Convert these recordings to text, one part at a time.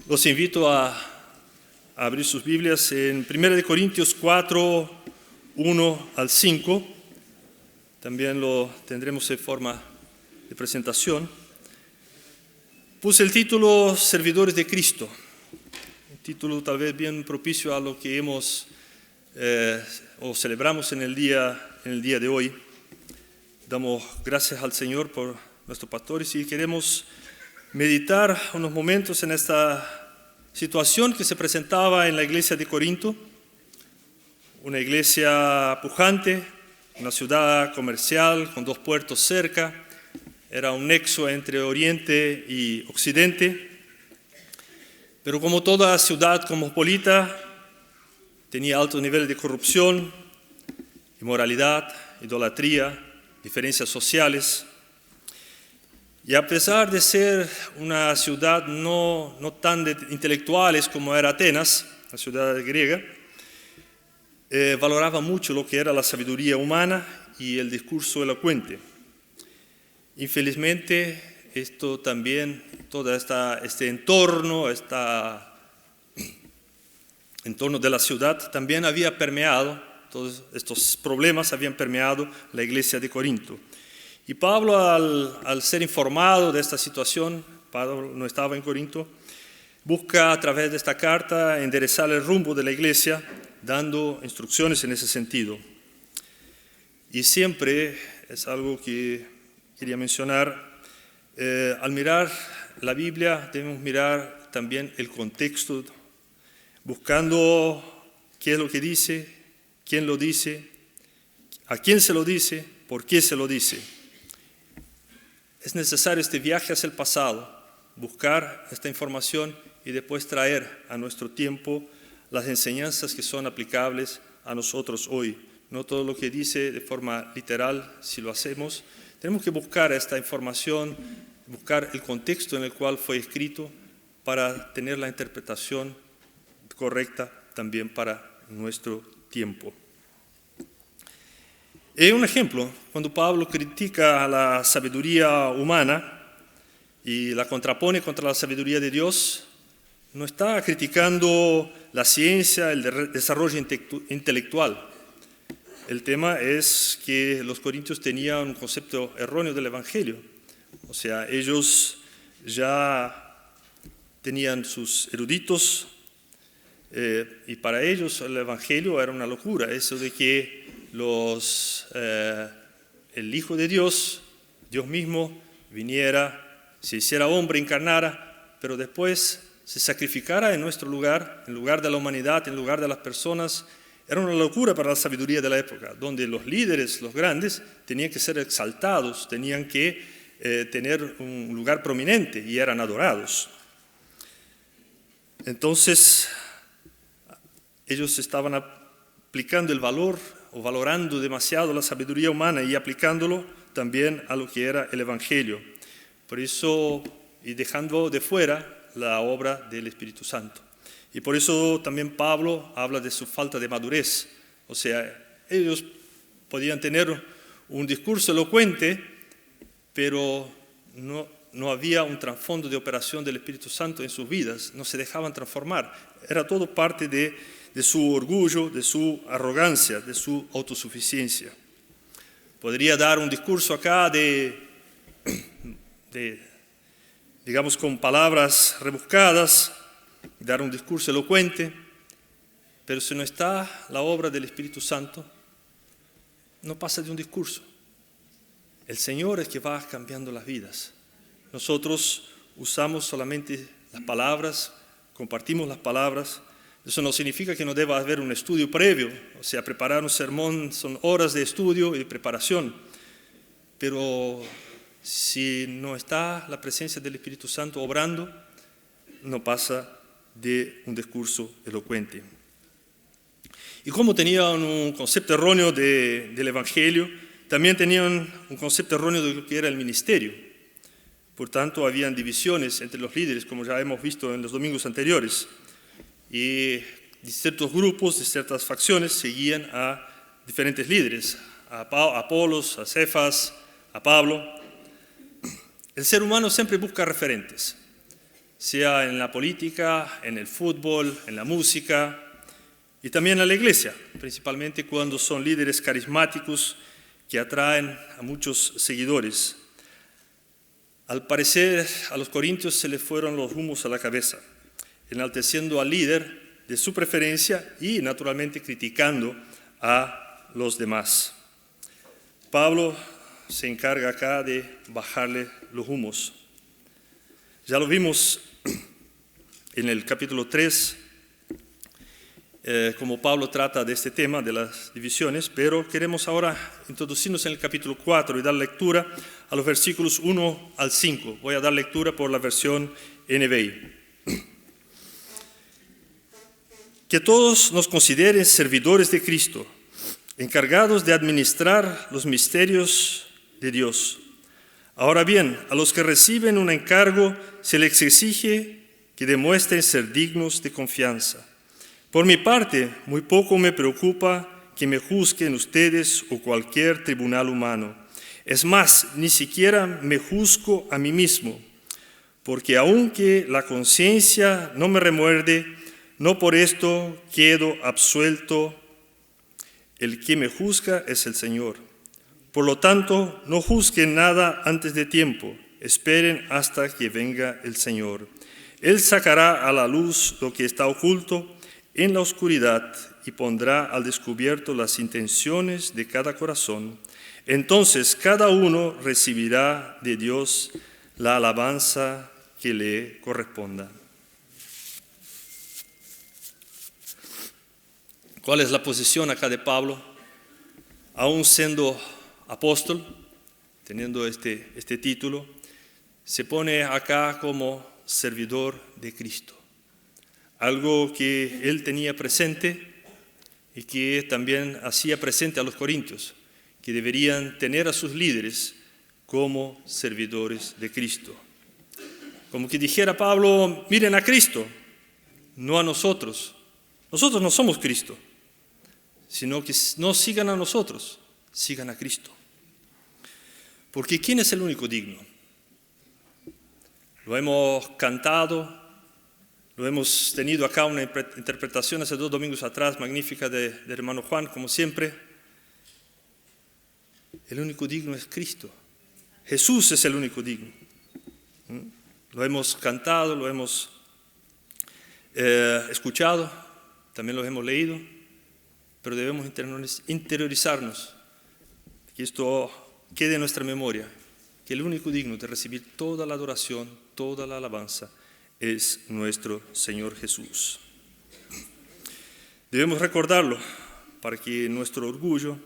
Los invito a abrir sus Biblias en 1 Corintios 4, 1 al 5. También lo tendremos en forma de presentación. Puse el título Servidores de Cristo. Un título tal vez bien propicio a lo que hemos o celebramos en el día de hoy. Damos gracias al Señor por nuestros pastores y queremos meditar unos momentos en esta situación que se presentaba en la iglesia de Corinto, una iglesia pujante, una ciudad comercial con 2 puertos cerca, era un nexo entre Oriente y Occidente, pero como toda ciudad cosmopolita, tenía alto nivel de corrupción, inmoralidad, idolatría, diferencias sociales. Y a pesar de ser una ciudad no tan de intelectuales como era Atenas, la ciudad griega, valoraba mucho lo que era la sabiduría humana y el discurso elocuente. Infelizmente, todo este entorno de la ciudad también había permeado, todos estos problemas habían permeado la iglesia de Corinto. Y Pablo, al ser informado de esta situación, Pablo no estaba en Corinto, busca a través de esta carta enderezar el rumbo de la iglesia, dando instrucciones en ese sentido. Y siempre, es algo que quería mencionar, al mirar la Biblia debemos mirar también el contexto, buscando qué es lo que dice, quién lo dice, a quién se lo dice, por qué se lo dice. Es necesario este viaje hacia el pasado, buscar esta información y después traer a nuestro tiempo las enseñanzas que son aplicables a nosotros hoy. No todo lo que dice de forma literal, si lo hacemos, tenemos que buscar esta información, buscar el contexto en el cual fue escrito para tener la interpretación correcta también para nuestro tiempo. Un ejemplo, cuando Pablo critica a la sabiduría humana y la contrapone contra la sabiduría de Dios, no está criticando la ciencia, el desarrollo intelectual. El tema es que los corintios tenían un concepto erróneo del Evangelio. O sea, ellos ya tenían sus eruditos y para ellos el Evangelio era una locura. Eso de que el Hijo de Dios, Dios mismo, viniera, se hiciera hombre, encarnara, pero después se sacrificara en nuestro lugar, en lugar de la humanidad, en lugar de las personas. Era una locura para la sabiduría de la época, donde los líderes, los grandes, tenían que ser exaltados, tenían que tener un lugar prominente y eran adorados. Entonces, ellos estaban aplicando el valor o valorando demasiado la sabiduría humana y aplicándolo también a lo que era el Evangelio. Por eso, y dejando de fuera la obra del Espíritu Santo. Y por eso también Pablo habla de su falta de madurez. O sea, ellos podían tener un discurso elocuente, pero no había un trasfondo de operación del Espíritu Santo en sus vidas, no se dejaban transformar. Era todo parte de su orgullo, de su arrogancia, de su autosuficiencia. Podría dar un discurso acá digamos, con palabras rebuscadas, dar un discurso elocuente, pero si no está la obra del Espíritu Santo, no pasa de un discurso. El Señor es que va cambiando las vidas. Nosotros usamos solamente las palabras, compartimos las palabras. Eso no significa que no deba haber un estudio previo, o sea, preparar un sermón son horas de estudio y de preparación, pero si no está la presencia del Espíritu Santo obrando, no pasa de un discurso elocuente. Y como tenían un concepto erróneo del Evangelio, también tenían un concepto erróneo de lo que era el ministerio. Por tanto, habían divisiones entre los líderes, como ya hemos visto en los domingos anteriores. Y ciertos grupos, de ciertas facciones, seguían a diferentes líderes, a Apolos, a Cefas, a Pablo. El ser humano siempre busca referentes, sea en la política, en el fútbol, en la música y también en la iglesia, principalmente cuando son líderes carismáticos que atraen a muchos seguidores. Al parecer, a los corintios se les fueron los humos a la cabeza, enalteciendo al líder de su preferencia y, naturalmente, criticando a los demás. Pablo se encarga acá de bajarle los humos. Ya lo vimos en el capítulo 3, como Pablo trata de este tema de las divisiones, pero queremos ahora introducirnos en el capítulo 4 y dar lectura a los versículos 1 al 5. Voy a dar lectura por la versión NBI. Que todos nos consideren servidores de Cristo, encargados de administrar los misterios de Dios. Ahora bien, a los que reciben un encargo se les exige que demuestren ser dignos de confianza. Por mi parte, muy poco me preocupa que me juzguen ustedes o cualquier tribunal humano. Es más, ni siquiera me juzgo a mí mismo, porque aunque la conciencia no me remuerde, no por esto quedo absuelto. El que me juzga es el Señor. Por lo tanto, no juzguen nada antes de tiempo. Esperen hasta que venga el Señor. Él sacará a la luz lo que está oculto en la oscuridad y pondrá al descubierto las intenciones de cada corazón. Entonces cada uno recibirá de Dios la alabanza que le corresponda. ¿Cuál es la posición acá de Pablo? Aún siendo apóstol, teniendo este título, se pone acá como servidor de Cristo. Algo que él tenía presente y que también hacía presente a los corintios, que deberían tener a sus líderes como servidores de Cristo. Como que dijera Pablo, miren a Cristo, no a nosotros. Nosotros no somos Cristo, sino que no sigan a nosotros, sigan a Cristo. Porque ¿quién es el único digno? Lo hemos cantado, lo hemos tenido acá una interpretación hace 2 domingos atrás, magnífica del hermano Juan, como siempre. El único digno es Cristo. Jesús es el único digno. Lo hemos cantado, lo hemos escuchado, también lo hemos leído, pero debemos interiorizarnos, que esto quede en nuestra memoria, que el único digno de recibir toda la adoración, toda la alabanza, es nuestro Señor Jesús. Debemos recordarlo para que nuestro orgullo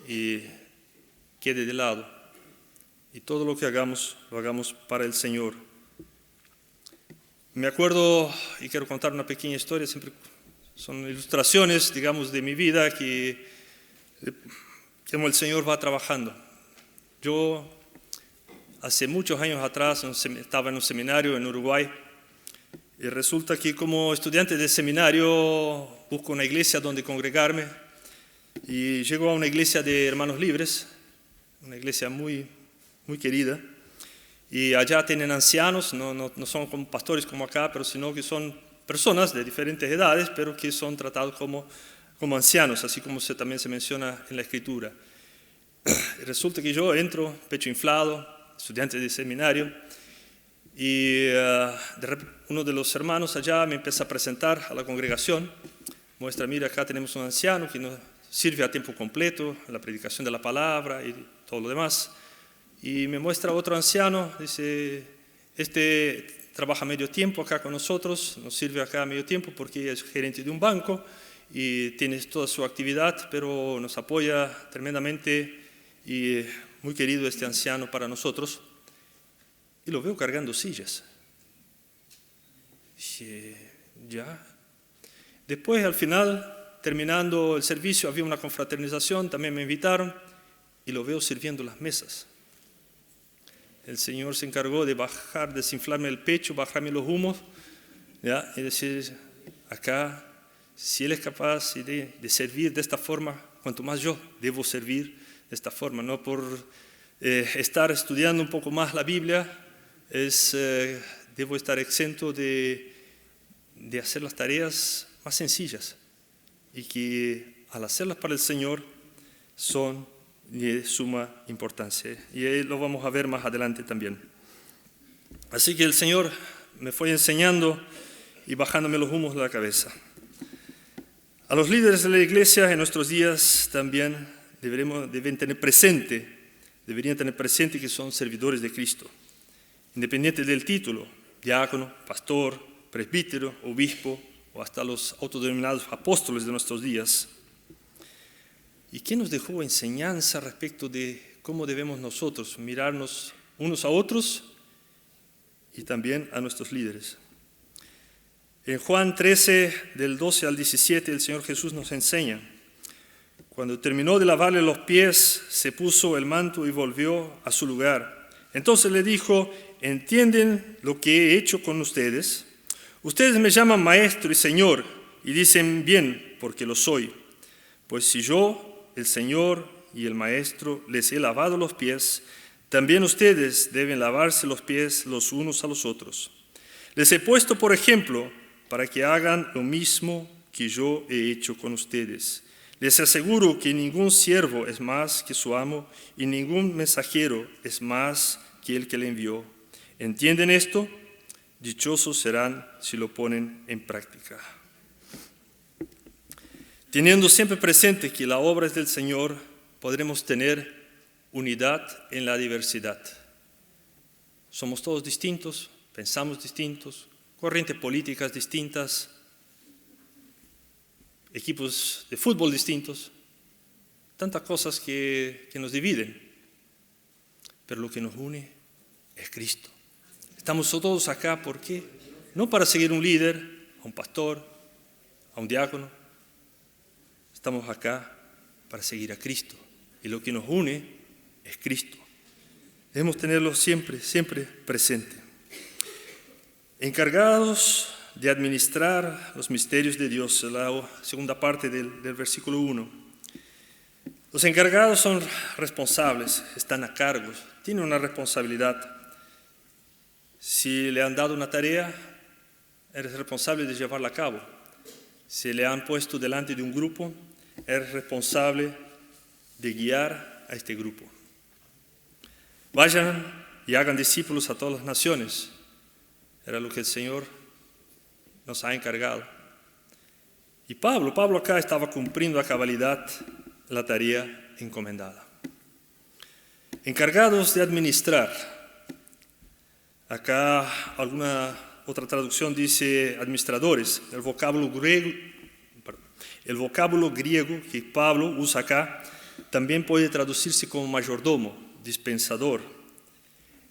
quede de lado y todo lo que hagamos, lo hagamos para el Señor. Me acuerdo, y quiero contar una pequeña historia, siempre son ilustraciones, digamos, de mi vida, que como el Señor va trabajando. Yo, hace muchos años atrás, estaba en un seminario en Uruguay, y resulta que como estudiante de seminario busco una iglesia donde congregarme, y llego a una iglesia de hermanos libres, una iglesia muy, muy querida, y allá tienen ancianos, no son como pastores como acá, pero sino que son personas de diferentes edades, pero que son tratados como ancianos, así como también se menciona en la Escritura. Y resulta que yo entro, pecho inflado, estudiante de seminario, y uno de los hermanos allá me empieza a presentar a la congregación, muestra, mira, acá tenemos un anciano que nos sirve a tiempo completo en la predicación de la palabra y todo lo demás. Y me muestra otro anciano, dice, trabaja medio tiempo acá con nosotros, nos sirve acá medio tiempo porque es gerente de un banco y tiene toda su actividad, pero nos apoya tremendamente y muy querido este anciano para nosotros. Y lo veo cargando sillas. Dije, ya. Después, al final, terminando el servicio, había una confraternización, también me invitaron y lo veo sirviendo las mesas. El Señor se encargó de desinflarme el pecho, bajarme los humos, ¿ya? Y decir, acá, si Él es capaz de servir de esta forma, cuanto más yo debo servir de esta forma, no por estar estudiando un poco más la Biblia, debo estar exento de hacer las tareas más sencillas y que al hacerlas para el Señor son de suma importancia. Y lo vamos a ver más adelante también. Así que el Señor me fue enseñando y bajándome los humos de la cabeza. A los líderes de la iglesia en nuestros días también deberían tener presente que son servidores de Cristo, independiente del título, diácono, pastor, presbítero, obispo o hasta los autodenominados apóstoles de nuestros días. ¿Y quién nos dejó enseñanza respecto de cómo debemos nosotros mirarnos unos a otros y también a nuestros líderes? En Juan 13, del 12 al 17, el Señor Jesús nos enseña: cuando terminó de lavarle los pies, se puso el manto y volvió a su lugar. Entonces le dijo: ¿entienden lo que he hecho con ustedes? Ustedes me llaman maestro y señor, y dicen bien, porque lo soy. Pues si yo, el Señor y el maestro, les he lavado los pies, también ustedes deben lavarse los pies los unos a los otros. Les he puesto por ejemplo para que hagan lo mismo que yo he hecho con ustedes. Les aseguro que ningún siervo es más que su amo y ningún mensajero es más que el que le envió. ¿Entienden esto? Dichosos serán si lo ponen en práctica. Teniendo siempre presente que la obra es del Señor, podremos tener unidad en la diversidad. Somos todos distintos, pensamos distintos, corrientes políticas distintas, equipos de fútbol distintos, tantas cosas que nos dividen. Pero lo que nos une es Cristo. Estamos todos acá, ¿por qué? No para seguir un líder, a un pastor, a un diácono. Estamos acá para seguir a Cristo. Y lo que nos une es Cristo. Debemos tenerlo siempre, siempre presente. Encargados de administrar los misterios de Dios, la segunda parte del versículo 1. Los encargados son responsables, están a cargo, tienen una responsabilidad. Si le han dado una tarea, eres responsable de llevarla a cabo. Si le han puesto delante de un grupo, eres responsable de guiar a este grupo. Vayan y hagan discípulos a todas las naciones. Era lo que el Señor nos ha encargado. Y Pablo acá estaba cumpliendo a cabalidad la tarea encomendada. Encargados de administrar. Acá alguna otra traducción dice administradores. El vocábulo griego que Pablo usa acá también puede traducirse como mayordomo, dispensador.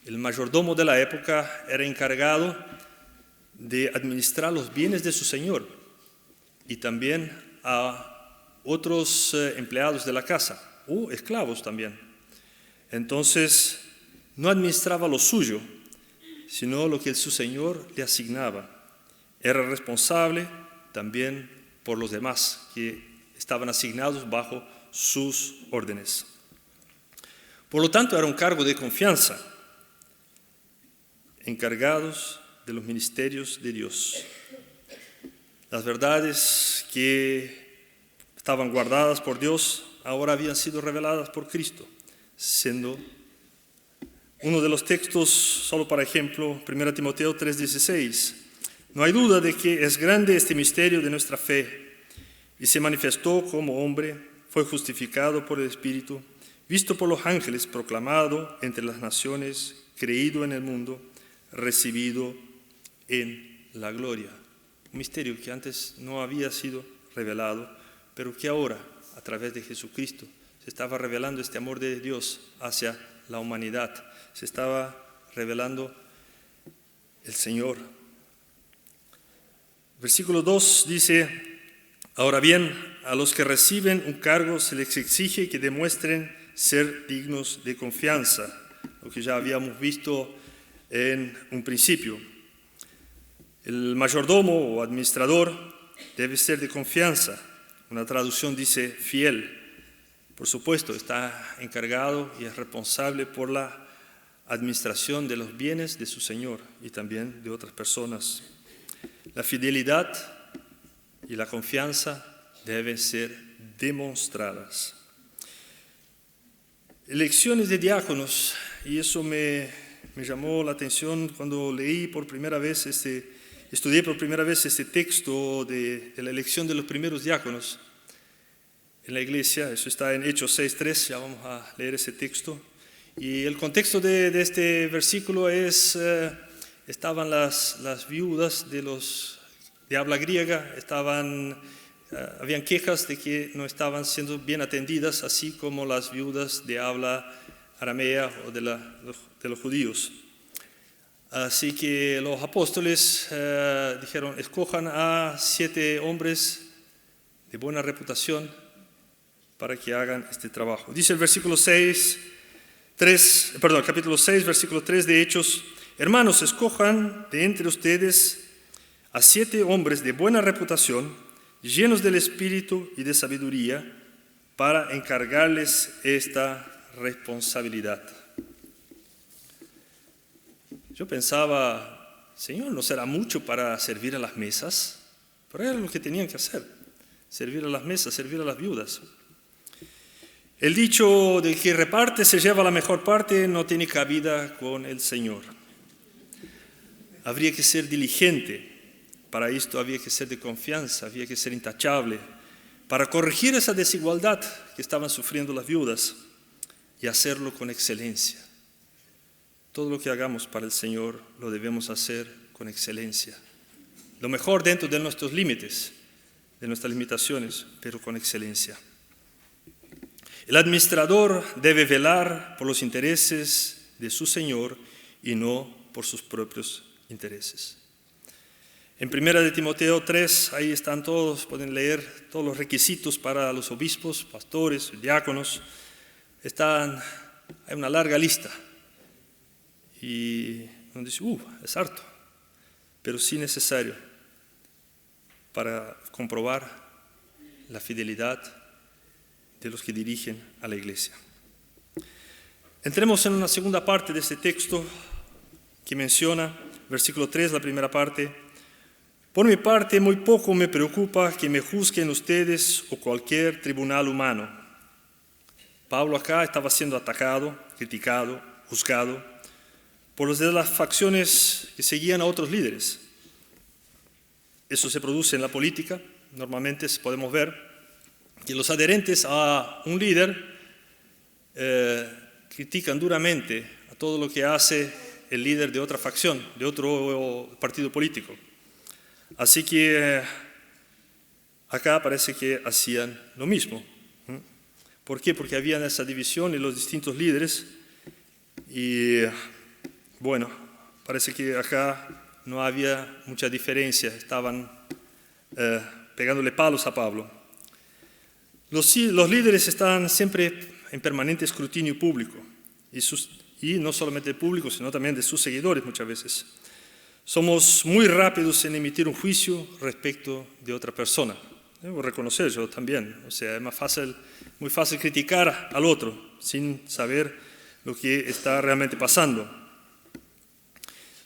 El mayordomo de la época era encargado de administrar los bienes de su señor y también a otros empleados de la casa o esclavos también. Entonces, no administraba lo suyo, sino lo que su señor le asignaba. Era responsable también por los demás que estaban asignados bajo sus órdenes. Por lo tanto, era un cargo de confianza. Encargados de los ministerios de Dios. Las verdades que estaban guardadas por Dios ahora habían sido reveladas por Cristo, siendo uno de los textos, solo para ejemplo, 1 Timoteo 3:16. No hay duda de que es grande este misterio de nuestra fe, y se manifestó como hombre, fue justificado por el Espíritu, visto por los ángeles, proclamado entre las naciones, creído en el mundo, recibido en la gloria. Un misterio que antes no había sido revelado, pero que ahora, a través de Jesucristo, se estaba revelando este amor de Dios hacia la humanidad. Se estaba revelando el Señor. Versículo 2 dice: ahora bien, a los que reciben un cargo se les exige que demuestren ser dignos de confianza, lo que ya habíamos visto en un principio. El mayordomo o administrador debe ser de confianza. Una traducción dice fiel, por supuesto, está encargado y es responsable por la administración de los bienes de su Señor y también de otras personas. La fidelidad y la confianza deben ser demostradas. Elecciones de diáconos, y eso me llamó la atención cuando estudié por primera vez este texto de la elección de los primeros diáconos en la iglesia. Eso está en Hechos 6:3, ya vamos a leer ese texto. Y el contexto de este versículo es, estaban las viudas de habla griega, habían quejas de que no estaban siendo bien atendidas, así como las viudas de habla aramea o de los judíos. Así que los apóstoles dijeron, escojan a 7 hombres de buena reputación para que hagan este trabajo. Dice el capítulo 6, versículo 3 de Hechos: hermanos, escojan de entre ustedes a 7 hombres de buena reputación, llenos del Espíritu y de sabiduría, para encargarles esta responsabilidad. Yo pensaba, Señor, ¿no será mucho para servir a las mesas? Pero era lo que tenían que hacer, servir a las mesas, servir a las viudas. El dicho de que reparte se lleva la mejor parte no tiene cabida con el Señor. Habría que ser diligente. Para esto había que ser de confianza, había que ser intachable, para corregir esa desigualdad que estaban sufriendo las viudas y hacerlo con excelencia. Todo lo que hagamos para el Señor lo debemos hacer con excelencia. Lo mejor dentro de nuestros límites, de nuestras limitaciones, pero con excelencia. El administrador debe velar por los intereses de su Señor y no por sus propios intereses. En 1 de Timoteo 3, ahí están todos, pueden leer todos los requisitos para los obispos, pastores, diáconos. Hay una larga lista. Y uno dice, es harto, pero sí necesario para comprobar la fidelidad de los que dirigen a la iglesia. Entremos en una segunda parte de este texto que menciona, versículo 3, la primera parte. Por mi parte, muy poco me preocupa que me juzguen ustedes o cualquier tribunal humano. Pablo acá estaba siendo atacado, criticado, juzgado por los de las facciones que seguían a otros líderes. Eso se produce en la política. Normalmente podemos ver que los adherentes a un líder critican duramente a todo lo que hace el líder de otra facción, de otro partido político. Así que acá parece que hacían lo mismo. ¿Por qué? Porque había esa división en los distintos líderes y bueno, parece que acá no había mucha diferencia, estaban pegándole palos a Pablo. Los líderes están siempre en permanente escrutinio público y no solamente público, sino también de sus seguidores muchas veces. Somos muy rápidos en emitir un juicio respecto de otra persona. Debo reconocer yo también. O sea, es muy fácil criticar al otro sin saber lo que está realmente pasando.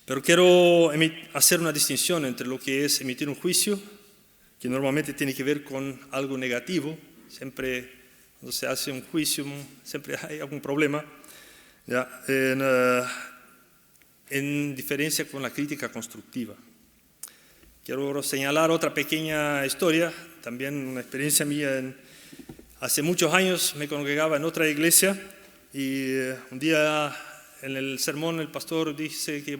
Pero quiero hacer una distinción entre lo que es emitir un juicio, que normalmente tiene que ver con algo negativo. Siempre cuando se hace un juicio, siempre hay algún problema. ¿Ya? En diferencia con la crítica constructiva. Quiero señalar otra pequeña historia, también una experiencia mía. Hace muchos años me congregaba en otra iglesia y un día en el sermón el pastor dice que,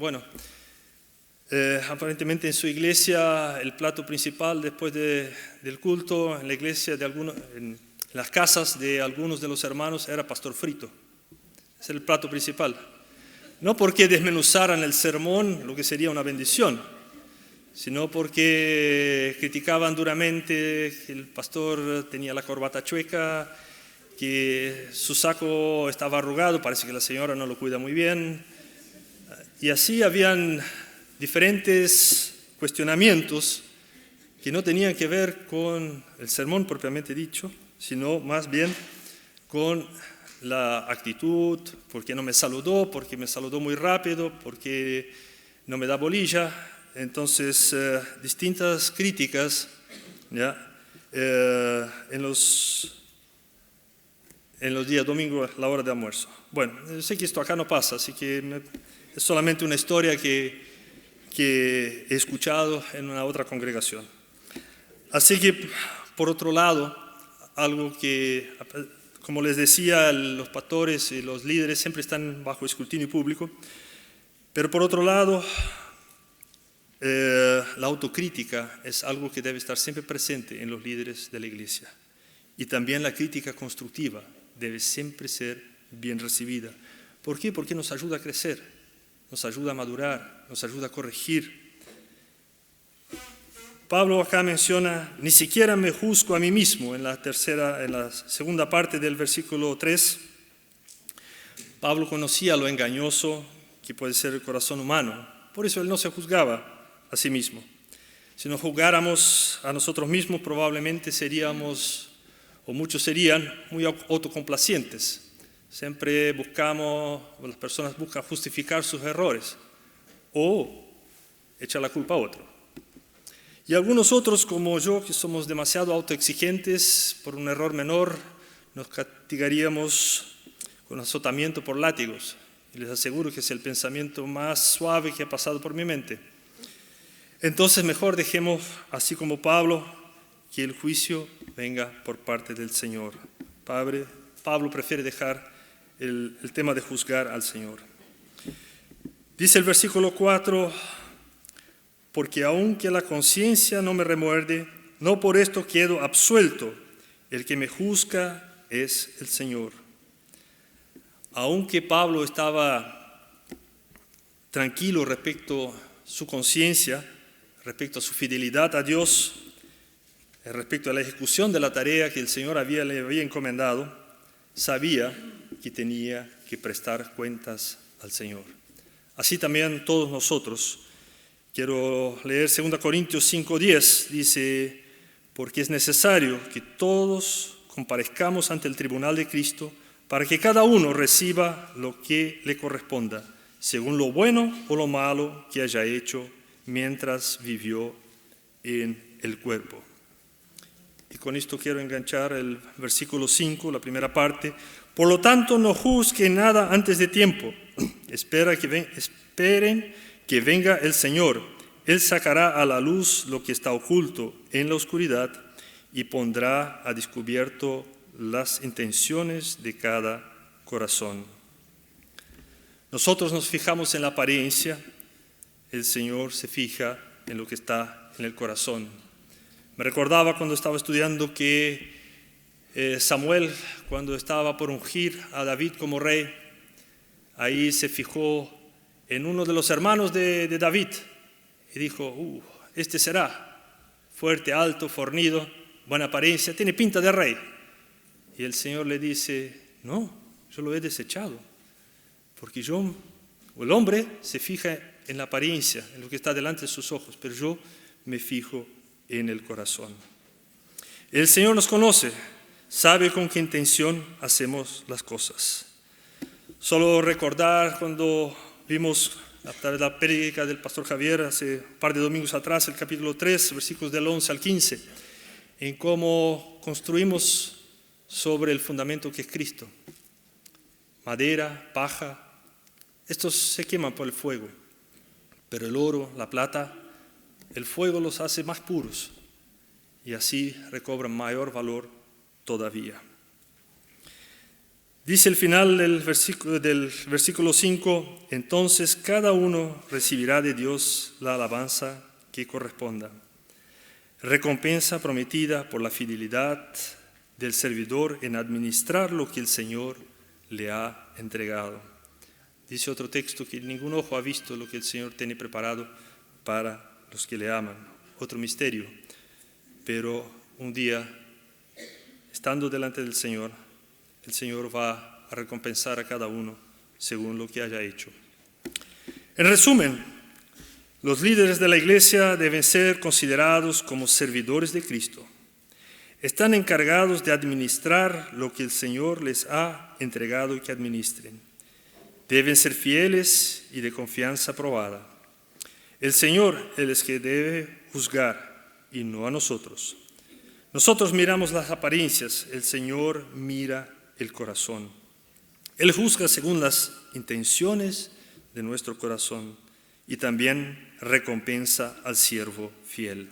aparentemente en su iglesia el plato principal después del culto, en la iglesia en las casas de algunos de los hermanos era pastor frito. Es el plato principal. No porque desmenuzaran el sermón, lo que sería una bendición, sino porque criticaban duramente que el pastor tenía la corbata chueca, que su saco estaba arrugado, parece que la señora no lo cuida muy bien. Y así habían diferentes cuestionamientos que no tenían que ver con el sermón propiamente dicho, sino más bien con la actitud, porque no me saludó, porque me saludó muy rápido, porque no me da bolilla. Entonces, distintas críticas, ¿ya? En los días domingos, a la hora de almuerzo. Bueno, sé que esto acá no pasa, así que es solamente una historia que he escuchado en una otra congregación. Así que, por otro lado, algo que, como les decía, los pastores y los líderes siempre están bajo escrutinio público, pero por otro lado, la autocrítica es algo que debe estar siempre presente en los líderes de la iglesia. Y también la crítica constructiva debe siempre ser bien recibida. ¿Por qué? Porque nos ayuda a crecer, nos ayuda a madurar, nos ayuda a corregir. Pablo acá menciona, ni siquiera me juzgo a mí mismo, en la segunda parte del versículo 3. Pablo conocía lo engañoso que puede ser el corazón humano, por eso él no se juzgaba a sí mismo. Si nos juzgáramos a nosotros mismos, probablemente seríamos, o muchos serían, muy autocomplacientes. Siempre las personas buscan justificar sus errores o echar la culpa a otro. Y algunos otros, como yo, que somos demasiado autoexigentes, por un error menor nos castigaríamos con azotamiento por látigos. Y les aseguro que es el pensamiento más suave que ha pasado por mi mente. Entonces mejor dejemos, así como Pablo, que el juicio venga por parte del Señor. Pablo prefiere dejar el tema de juzgar al Señor. Dice el versículo 4, porque aunque la conciencia no me remuerde, no por esto quedo absuelto. El que me juzga es el Señor. Aunque Pablo estaba tranquilo respecto a su conciencia, respecto a su fidelidad a Dios, respecto a la ejecución de la tarea que el Señor le había encomendado, sabía que tenía que prestar cuentas al Señor. Así también todos nosotros. Quiero leer 2 Corintios 5:10, dice, porque es necesario que todos comparezcamos ante el tribunal de Cristo para que cada uno reciba lo que le corresponda, según lo bueno o lo malo que haya hecho mientras vivió en el cuerpo. Y con esto quiero enganchar el versículo 5, la primera parte. Por lo tanto, no juzguen nada antes de tiempo. Esperen que venga el Señor. Él sacará a la luz lo que está oculto en la oscuridad y pondrá a descubierto las intenciones de cada corazón. Nosotros nos fijamos en la apariencia, el Señor se fija en lo que está en el corazón. Me recordaba cuando estaba estudiando que Samuel, cuando estaba por ungir a David como rey, ahí se fijó en uno de los hermanos de David y dijo, este será fuerte, alto, fornido, buena apariencia, tiene pinta de rey. Y el Señor le dice, no, yo lo he desechado, porque el hombre se fija en la apariencia, en lo que está delante de sus ojos, pero yo me fijo en el corazón. El Señor nos conoce, sabe con qué intención hacemos las cosas. Solo recordar cuando vimos la prédica del pastor Javier hace un par de domingos atrás, el capítulo 3, versículos del 11 al 15, en cómo construimos sobre el fundamento que es Cristo. Madera, paja, estos se queman por el fuego, pero el oro, la plata, el fuego los hace más puros y así recobran mayor valor todavía. Dice el final del versículo 5, entonces cada uno recibirá de Dios la alabanza que corresponda. Recompensa prometida por la fidelidad del servidor en administrar lo que el Señor le ha entregado. Dice otro texto que ningún ojo ha visto lo que el Señor tiene preparado para los que le aman. Otro misterio. Pero un día, estando delante del Señor, el Señor va a recompensar a cada uno según lo que haya hecho. En resumen, los líderes de la iglesia deben ser considerados como servidores de Cristo. están encargados de administrar lo que el Señor les ha entregado que administren. Deben ser fieles y de confianza probada. El Señor es el que debe juzgar y no a nosotros. Nosotros miramos las apariencias, el Señor mira el corazón. Él juzga según las intenciones de nuestro corazón y también recompensa al siervo fiel.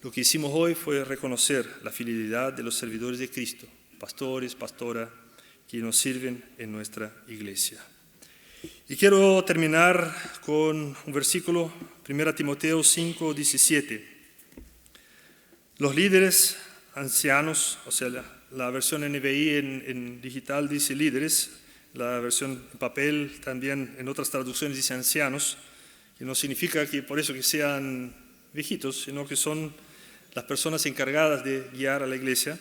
Lo que hicimos hoy fue reconocer la fidelidad de los servidores de Cristo, pastores, pastoras, que nos sirven en nuestra iglesia. Y quiero terminar con un versículo, 1 Timoteo 5, 17. Los líderes ancianos, o sea, la versión NBI en digital dice líderes, la versión en papel también en otras traducciones dice ancianos, que no significa que por eso que sean viejitos, sino que son las personas encargadas de guiar a la iglesia.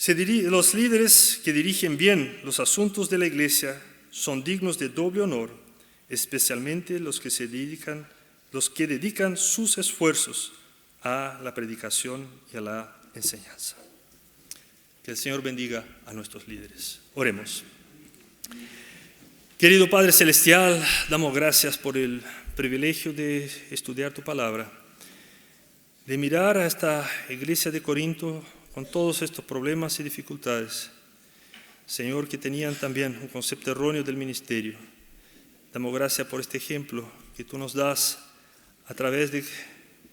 Los líderes que dirigen bien los asuntos de la iglesia son dignos de doble honor, especialmente los que dedican sus esfuerzos a la predicación y a la enseñanza. Que el Señor bendiga a nuestros líderes. Oremos. Querido Padre Celestial, damos gracias por el privilegio de estudiar tu palabra, de mirar a esta iglesia de Corinto con todos estos problemas y dificultades. Señor, que tenían también un concepto erróneo del ministerio. Damos gracias por este ejemplo que tú nos das a través de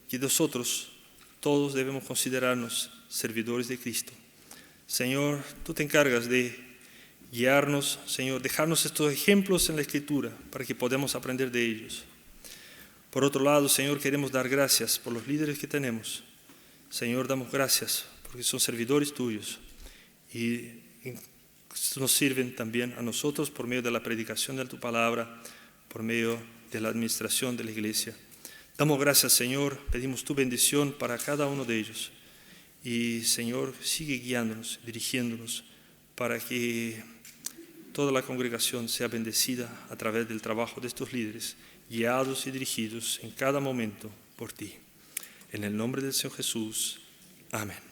que nosotros todos debemos considerarnos servidores de Cristo. Señor, tú te encargas de guiarnos, Señor, dejarnos estos ejemplos en la Escritura para que podamos aprender de ellos. Por otro lado, Señor, queremos dar gracias por los líderes que tenemos. Señor, damos gracias porque son servidores tuyos y nos sirven también a nosotros por medio de la predicación de tu palabra, por medio de la administración de la iglesia. Damos gracias, Señor, pedimos tu bendición para cada uno de ellos. Y, Señor, sigue guiándonos, dirigiéndonos, para que toda la congregación sea bendecida a través del trabajo de estos líderes, guiados y dirigidos en cada momento por ti. En el nombre del Señor Jesús. Amén.